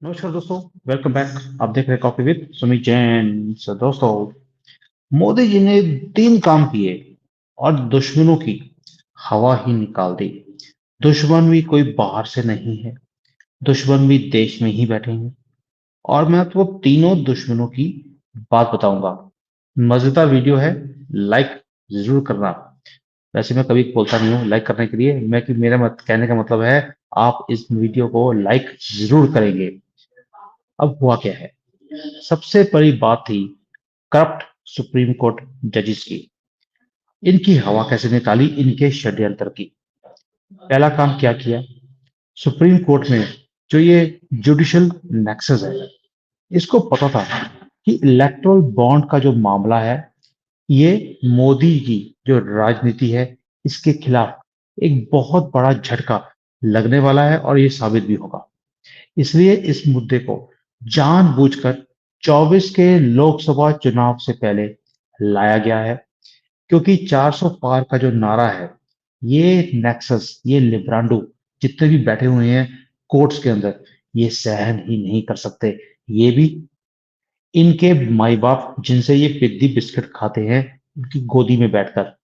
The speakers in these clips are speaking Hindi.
नमस्कार दोस्तों। Welcome back. आप देख रहे हैं कॉफी विद सुमित जैन। दोस्तों, मोदी जी ने 3 काम किए और दुश्मनों की हवा ही निकाल दी। दुश्मन भी कोई बाहर से नहीं है, दुश्मन भी देश में ही बैठे हैं। और मैं आपको तीनों दुश्मनों की बात बताऊंगा। मजेदार वीडियो है, लाइक जरूर करना। वैसे मैं कभी बोलता नहीं हूँ लाइक करने के लिए, मैं कि मेरा कहने का मतलब है आप इस वीडियो को लाइक जरूर करेंगे। अब हुआ क्या है, सबसे बड़ी बात थी करप्ट सुप्रीम कोर्ट जजेस की। इनकी हवा कैसे निकाली, इनके षड्यंत्र की। पहला काम क्या किया, सुप्रीम कोर्ट में जो ये जुडिशियल नेक्सस है, इसको पता था कि इलेक्टोरल बॉन्ड का जो मामला है, ये मोदी की जो राजनीति है, इसके खिलाफ एक बहुत बड़ा झटका लगने वाला है और ये साबित भी होगा। इसलिए इस मुद्दे को जानबूझकर 24 के लोकसभा चुनाव से पहले लाया गया है, क्योंकि 400 पार का जो नारा है, ये नेक्सस, ये लिब्रांडो जितने भी बैठे हुए हैं कोर्ट्स के अंदर, ये सहन ही नहीं कर सकते। ये भी इनके माई बाप जिनसे ये पिद्दी बिस्किट खाते हैं, उनकी गोदी में बैठकर।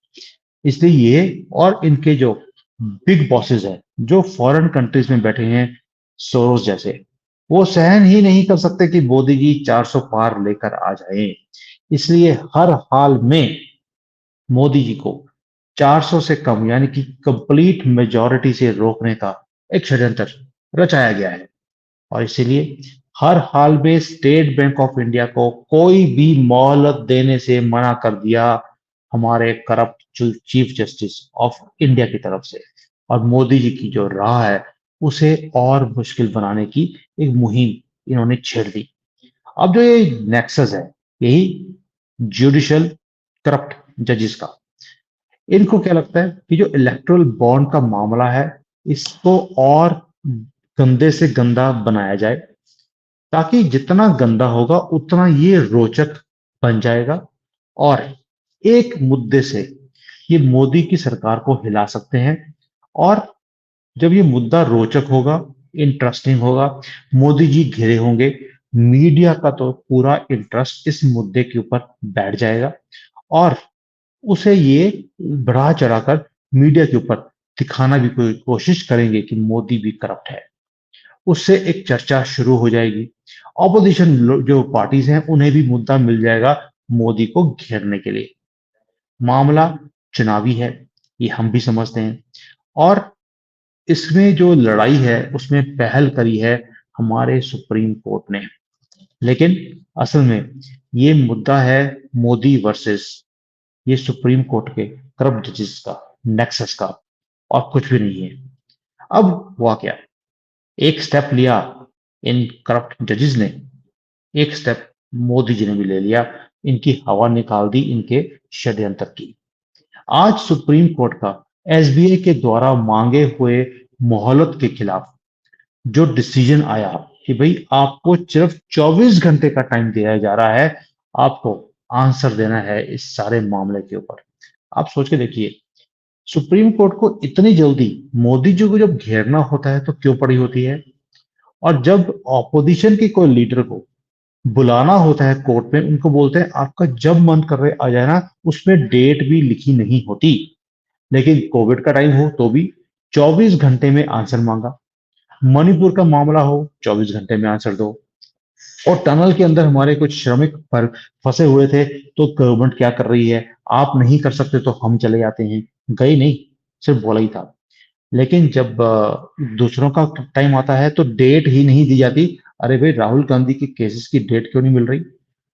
इसलिए ये और इनके जो बिग बॉसेस हैं, जो फॉरेन कंट्रीज में बैठे हैं, सोरोस जैसे, वो सहन ही नहीं कर सकते कि मोदी जी 400 पार लेकर आ जाएं। इसलिए हर हाल में मोदी जी को 400 से कम यानी कि कंप्लीट मेजॉरिटी से रोकने का एक षड्यंत्र रचाया गया है। और इसीलिए हर हाल में स्टेट बैंक ऑफ इंडिया को कोई भी मोहलत देने से मना कर दिया हमारे corrupt chief justice of India की तरफ से। और मोदी जी की जो राह है, उसे और मुश्किल बनाने की एक मुहिम इन्होंने छेड़ दी। अब जो ये नेक्सस है, यही जुडिशियल करप्ट जजेस का, इनको क्या लगता है कि जो इलेक्टोरल बॉन्ड का मामला है, इसको और गंदे से गंदा बनाया जाए, ताकि जितना गंदा होगा उतना ये रोचक बन जाएगा। और एक मुद्दे से ये मोदी की सरकार को हिला सकते हैं। और जब ये मुद्दा रोचक होगा, इंटरेस्टिंग होगा, मोदी जी घिरे होंगे, मीडिया का तो पूरा इंटरेस्ट इस मुद्दे के ऊपर बैठ जाएगा। और उसे ये बढ़ा चढ़ाकर मीडिया के ऊपर दिखाना भी कोई कोशिश करेंगे कि मोदी भी करप्ट है। उससे एक चर्चा शुरू हो जाएगी। ऑपोजिशन जो पार्टीज हैं, उन्हें भी मुद्दा मिल जाएगा मोदी को घेरने के लिए। मामला चुनावी है, ये हम भी समझते हैं। और इसमें जो लड़ाई है, उसमें पहल करी है हमारे सुप्रीम कोर्ट ने। लेकिन असल में ये मुद्दा है मोदी वर्सेस ये सुप्रीम कोर्ट के करप्ट जजेस का, नेक्सस का, और कुछ भी नहीं है। अब हुआ क्या, एक स्टेप लिया इन करप्ट जजेस ने, एक स्टेप मोदी जी ने भी ले लिया, इनकी हवा निकाल दी इनके षड्यंत्र की। आज सुप्रीम कोर्ट का एसबीआई के द्वारा मांगे हुए मोहलत के खिलाफ जो डिसीजन आया कि भाई आपको सिर्फ 24 घंटे का टाइम दिया जा रहा है, आपको आंसर देना है इस सारे मामले के ऊपर। आप सोच के देखिए, सुप्रीम कोर्ट को इतनी जल्दी मोदी जी को जब घेरना होता है तो क्यों पड़ी होती है। और जब ऑपोजिशन के कोई लीडर को बुलाना होता है कोर्ट में, उनको बोलते हैं आपका जब मन कर रहे आ जाए ना, उसमें डेट भी लिखी नहीं होती। लेकिन कोविड का टाइम हो तो भी 24 घंटे में आंसर मांगा। मणिपुर का मामला हो, 24 घंटे में आंसर दो। और टनल के अंदर हमारे कुछ श्रमिक पर फंसे हुए थे, तो गवर्नमेंट क्या कर रही है, आप नहीं कर सकते तो हम चले जाते हैं। गई नहीं, सिर्फ बोला ही था। लेकिन जब दूसरों का टाइम आता है तो डेट ही नहीं दी जाती। अरे भाई, राहुल गांधी के केसेस की डेट क्यों नहीं मिल रही।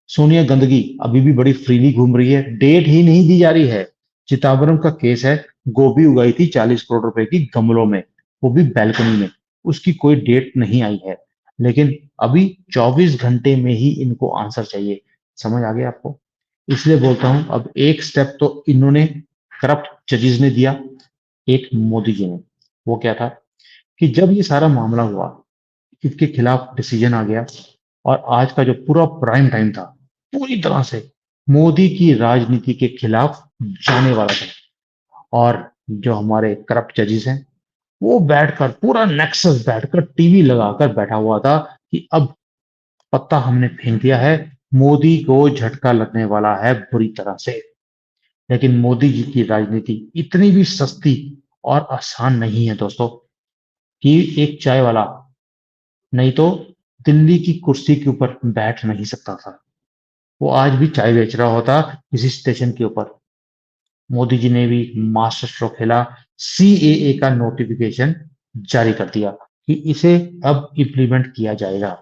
सोनिया गंदगी अभी भी बड़ी फ्रीली घूम रही है, डेट ही नहीं दी जा रही है। चिदम्बरम का केस है, गोभी उगाई थी 40 करोड़ रुपए की गमलों में, वो भी बैल्कनी में, उसकी कोई डेट नहीं आई है। लेकिन अभी 24 घंटे में ही इनको आंसर चाहिए। समझ आ गया आपको। इसलिए बोलता हूं, अब एक स्टेप तो इन्होंने, करप्ट जजेस ने दिया, एक मोदी जी ने। वो क्या था कि जब ये सारा मामला हुआ, इसके खिलाफ डिसीजन आ गया, और आज का जो पूरा प्राइम टाइम था, पूरी तरह से मोदी की राजनीति के खिलाफ जाने वाला था। और जो हमारे करप्ट जजेस हैं, वो बैठकर पूरा नेक्सस बैठकर टीवी लगाकर बैठा हुआ था कि अब पत्ता हमने फेंक दिया है, मोदी को झटका लगने वाला है बुरी तरह से। लेकिन मोदी जी की राजनीति इतनी भी सस्ती और आसान नहीं है दोस्तों, कि एक चाय वाला नहीं तो दिल्ली की कुर्सी के ऊपर बैठ नहीं सकता था। वो आज भी चाय बेच रहा होता किसी स्टेशन के ऊपर। मोदी जी ने भी मास्टर स्ट्रोक खेला, सीएए का नोटिफिकेशन जारी कर दिया कि इसे अब इम्प्लीमेंट किया जाएगा।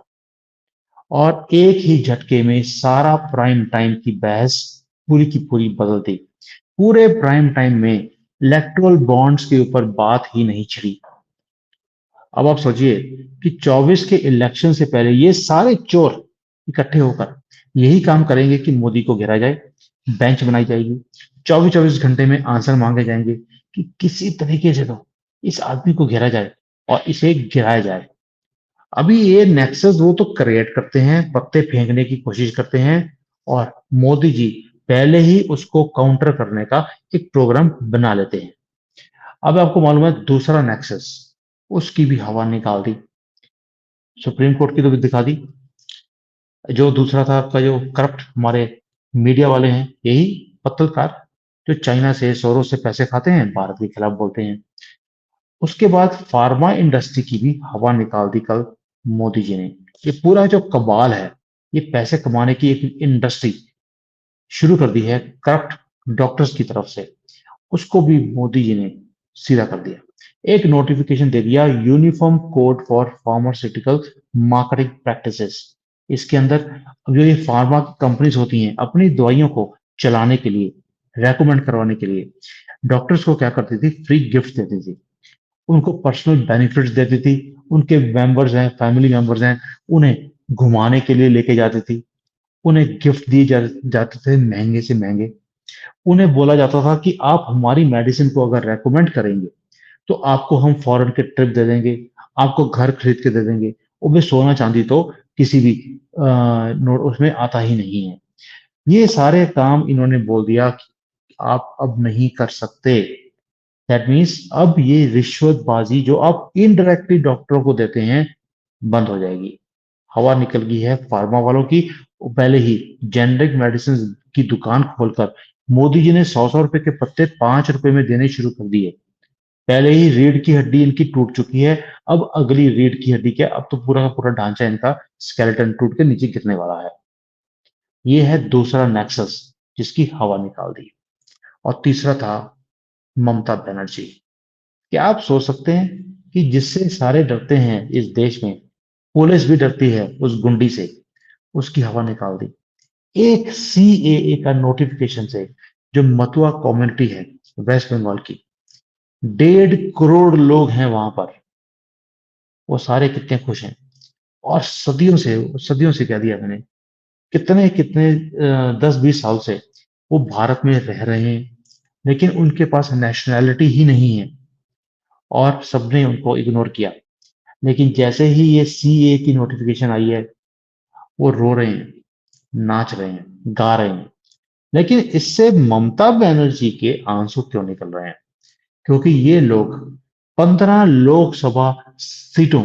और एक ही झटके में सारा प्राइम टाइम की बहस पूरी की पूरी बदल दी। पूरे प्राइम टाइम में इलेक्टोरल बॉन्ड्स के ऊपर बात ही नहीं छिड़ी। अब आप सोचिए कि 24 के इलेक्शन से पहले ये सारे चोर इकट्ठे होकर यही काम करेंगे कि मोदी को घेरा जाए, बेंच बनाई जाएगी, 24-24 घंटे में आंसर मांगे जाएंगे कि किसी तरीके से तो इस आदमी को घेरा जाए और इसे गिराया जाए। अभी ये नेक्सस वो तो क्रिएट करते हैं, पत्ते फेंकने की कोशिश करते हैं, और मोदी जी पहले ही उसको काउंटर करने का एक प्रोग्राम बना लेते हैं। अब आपको मालूम है दूसरा नेक्सस, उसकी भी हवा निकाल दी, सुप्रीम कोर्ट की तो भी दिखा दी। जो दूसरा था आपका जो करप्ट हमारे मीडिया वाले हैं, यही पत्रकार जो चाइना से सोरो से पैसे खाते हैं, भारत के खिलाफ बोलते हैं। उसके बाद फार्मा इंडस्ट्री की भी हवा निकाल दी कल मोदी जी ने। ये पूरा जो कबाल है, ये पैसे कमाने की एक इंडस्ट्री शुरू कर दी है करप्ट डॉक्टर्स की तरफ से, उसको भी मोदी जी ने सीधा कर दिया। एक नोटिफिकेशन दे दिया, uniform code for pharmaceutical marketing practices. इसके अंदर जो ये फार्मा कंपनीज होती हैं अपनी दवाइयों को चलाने के लिए, रेकमेंड करवाने के लिए डॉक्टर्स को क्या करती थी, फ्री गिफ्ट देती थी, उनको पर्सनल बेनिफिट्स देती थी, उनके मेंबर्स हैं, फैमिली मेंबर्स हैं, उन्हें घुमाने के लिए लेके जाती थी, उन्हें गिफ्ट दिए जाते थे महंगे से महंगे। उन्हें बोला जाता था कि आप हमारी मेडिसिन को अगर रेकमेंड करेंगे तो आपको हम फॉरेन के ट्रिप दे देंगे, आपको घर खरीद के दे देंगे। वो भी सोना चांदी तो किसी भी नोट उसमें आता ही नहीं है। ये सारे काम इन्होंने बोल दिया कि आप अब नहीं कर सकते। दैट मीन्स अब ये रिश्वतबाजी जो आप इनडायरेक्टली डॉक्टरों को देते हैं बंद हो जाएगी। हवा निकल गई है फार्मा वालों की। पहले ही जेनरिक मेडिसिन की दुकान खोलकर मोदी जी ने 100-100 रुपए के पत्ते 5 रुपए में देने शुरू कर दिए। पहले ही रीढ़ की हड्डी इनकी टूट चुकी है, अब अगली रीढ़ की हड्डी क्या, अब तो पूरा का पूरा ढांचा इनका स्केलेटन टूट के नीचे गिरने वाला है। ये है दूसरा नेक्सस जिसकी हवा निकाल दी। और तीसरा था ममता बनर्जी। क्या आप सोच सकते हैं कि जिससे सारे डरते हैं इस देश में, पुलिस भी डरती है उस गुंडी से, उसकी हवा निकाल दी। एक सीएए का नोटिफिकेशन से जो मतुआ कम्युनिटी है वेस्ट बंगाल की, 1.5 करोड़ लोग हैं वहां पर, वो सारे कितने खुश हैं। और सदियों से कह दिया मैंने, कितने कितने 10-20 साल से वो भारत में रह रहे हैं, लेकिन उनके पास नेशनैलिटी ही नहीं है और सबने उनको इग्नोर किया। लेकिन जैसे ही ये सीए की नोटिफिकेशन आई है, वो रो रहे हैं, नाच रहे हैं, गा रहे हैं। लेकिन इससे ममता बनर्जी के आंसू क्यों निकल रहे हैं? क्योंकि ये लोग 15 लोकसभा सीटों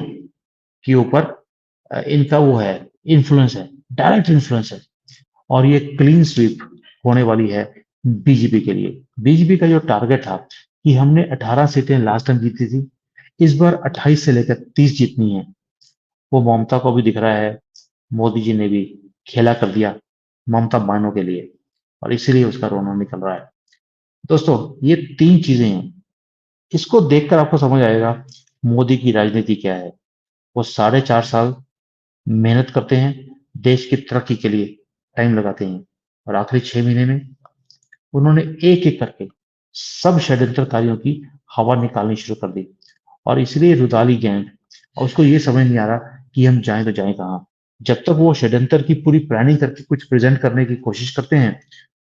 के ऊपर इनका वो है, इन्फ्लुएंस है, डायरेक्ट इन्फ्लुएंस है। और ये क्लीन स्वीप होने वाली है बीजेपी के लिए। बीजेपी का जो टारगेट था कि हमने 18 सीटें लास्ट टाइम जीती थी, इस बार 28 से लेकर 30 जीतनी है, वो ममता को भी दिख रहा है। मोदी जी ने भी खेला कर दिया ममता बानों के लिए, और इसीलिए उसका रोना निकल रहा है। दोस्तों, ये तीन चीजें हैं, इसको देखकर आपको समझ आएगा मोदी की राजनीति क्या है। वो 4.5 साल मेहनत करते हैं, देश की तरक्की के लिए टाइम लगाते हैं, और आखिरी 6 महीने में उन्होंने एक एक करके सब षड्यंत्रकारियों की हवा निकालनी शुरू कर दी। और इसलिए रुदाली गैंग, और उसको ये समझ नहीं आ रहा कि हम जाएं तो जाएं कहाँ। जब तक वो षड्यंत्र की पूरी प्लानिंग करके कुछ प्रेजेंट करने की कोशिश करते हैं,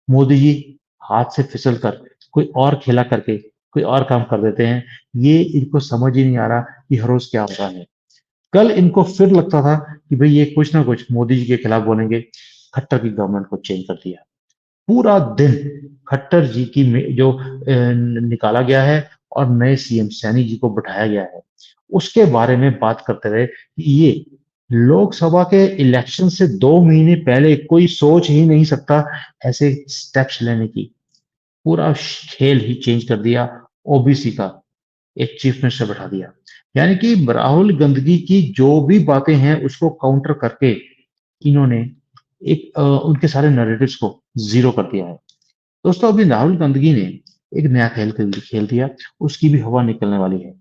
मोदी जी हाथ से फिसल कर कोई और खेला करके कोई और काम कर देते हैं। ये इनको समझ ही नहीं आ रहा कि हर रोज क्या हो रहा है। कल इनको फिर लगता था कि भाई ये कुछ ना कुछ मोदी जी के खिलाफ बोलेंगे, खट्टर की गवर्नमेंट को चेंज कर दिया। पूरा दिन खट्टर जी की जो निकाला गया है और नए सीएम सैनी जी को बिठाया गया है, उसके बारे में बात करते रहे कि ये लोकसभा के इलेक्शन से 2 महीने पहले कोई सोच ही नहीं सकता ऐसे स्टेप्स लेने की। पूरा खेल ही चेंज कर दिया। ओबीसी का एक चीफ मिनिस्टर बैठा दिया। यानी कि राहुल गांधी की जो भी बातें हैं उसको काउंटर करके इन्होंने उनके सारे नैरेटिव्स को जीरो कर दिया है। दोस्तों अभी राहुल गांधी ने एक नया खेल खेल खेल दिया। उसकी भी हवा निकलने वाली है।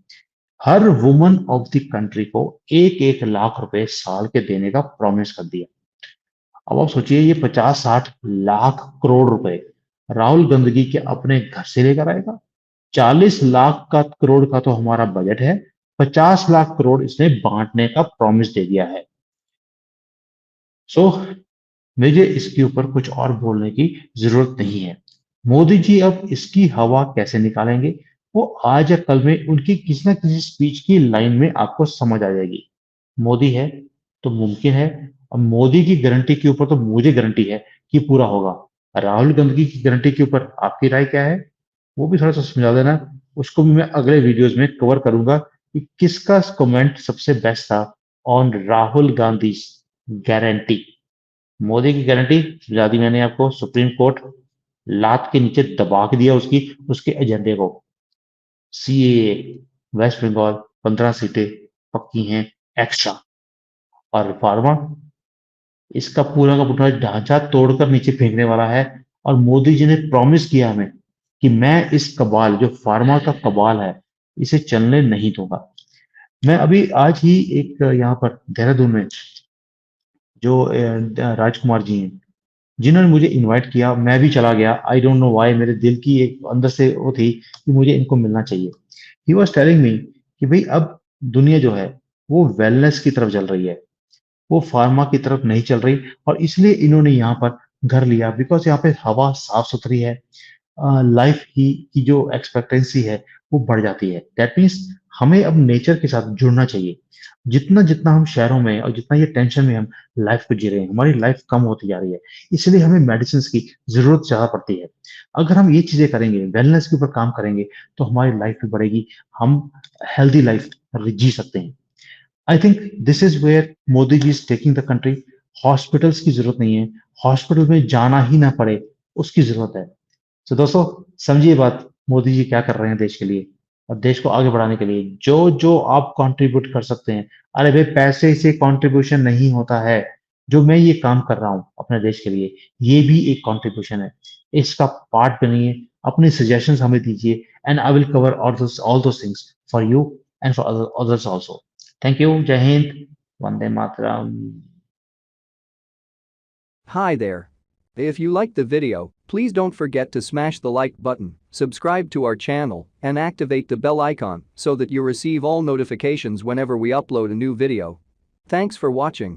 हर वुमन ऑफ द कंट्री को 1-1 लाख रुपए साल के देने का प्रॉमिस कर दिया। अब आप सोचिए ये 50-60 लाख करोड़ रुपए राहुल गांधी के अपने घर से लेकर आएगा। 40 लाख का करोड़ का तो हमारा बजट है। 50 लाख करोड़ इसने बांटने का प्रॉमिस दे दिया है। सो मुझे इसके ऊपर कुछ और बोलने की जरूरत नहीं है। मोदी जी अब इसकी हवा कैसे निकालेंगे वो आज या कल में उनकी किसी ना किसी स्पीच की लाइन में आपको समझ आ जाएगी। मोदी है तो मुमकिन है। और मोदी की गारंटी के ऊपर तो मुझे गारंटी है कि पूरा होगा। राहुल गांधी की गारंटी के ऊपर आपकी राय क्या है वो भी थोड़ा सा समझा देना। उसको भी मैं अगले वीडियोस में कवर करूंगा कि किसका कमेंट सबसे बेस्ट था ऑन राहुल गांधी गारंटी। मोदी की गारंटी समझा दी मैंने आपको। सुप्रीम कोर्ट लात के नीचे दबा के दिया उसकी उसके एजेंडे को। सीएए वेस्ट बंगाल 15 सीटें पक्की हैं एक्स्ट्रा। और फार्मा इसका पूरा का पूरा ढांचा तोड़कर नीचे फेंकने वाला है। और मोदी जी ने प्रॉमिस किया हमें कि मैं इस कबाल जो फार्मा का कबाल है इसे चलने नहीं दूंगा। मैं अभी आज ही एक यहाँ पर देहरादून में जो राजकुमार जी हैं जिन्होंने मुझे इनवाइट किया मैं भी चला गया। आई डोंट नो व्हाई मेरे दिल की एक अंदर से वो थी कि मुझे इनको मिलना चाहिए। ही वॉज टेलिंग मी कि भाई अब दुनिया जो है वो वेलनेस की तरफ चल रही है। वो फार्मा की तरफ नहीं चल रही। और इसलिए इन्होंने यहाँ पर घर लिया बिकॉज यहाँ पे हवा साफ सुथरी है। लाइफ की जो एक्सपेक्टेंसी है वो बढ़ जाती है। दैट मीन्स हमें अब नेचर के साथ जुड़ना चाहिए। जितना जितना हम शहरों में और जितना ये टेंशन में हम लाइफ को जी रहे हैं हमारी लाइफ कम होती जा रही है। इसलिए हमें मेडिसिन की जरूरत ज्यादा पड़ती है। अगर हम ये चीजें करेंगे वेलनेस के ऊपर काम करेंगे तो हमारी लाइफ भी बढ़ेगी। हम हेल्दी लाइफ जी सकते हैं। I think this is where Modi ji is taking the country. Hospitals की जरूरत नहीं है। हॉस्पिटल में जाना ही ना पड़े उसकी जरूरत है। तो दोस्तों समझिए बात मोदी जी क्या कर रहे हैं देश के लिए और देश को आगे बढ़ाने के लिए जो जो आप कंट्रीब्यूट कर सकते हैं। अरे भाई पैसे से कंट्रीब्यूशन नहीं होता है। जो मैं ये काम कर रहा हूँ अपने देश के लिए ये भी एक कंट्रीब्यूशन है। इसका पार्ट बनिए। अपने सजेशंस हमें दीजिए and I will cover all those things for you and for others also. Thank you. जय Hind. Vande Mataram. Hi there. If you liked the video, please don't forget to smash the like button, subscribe to our channel, and activate the bell icon so that you receive all notifications whenever we upload a new video. Thanks for watching.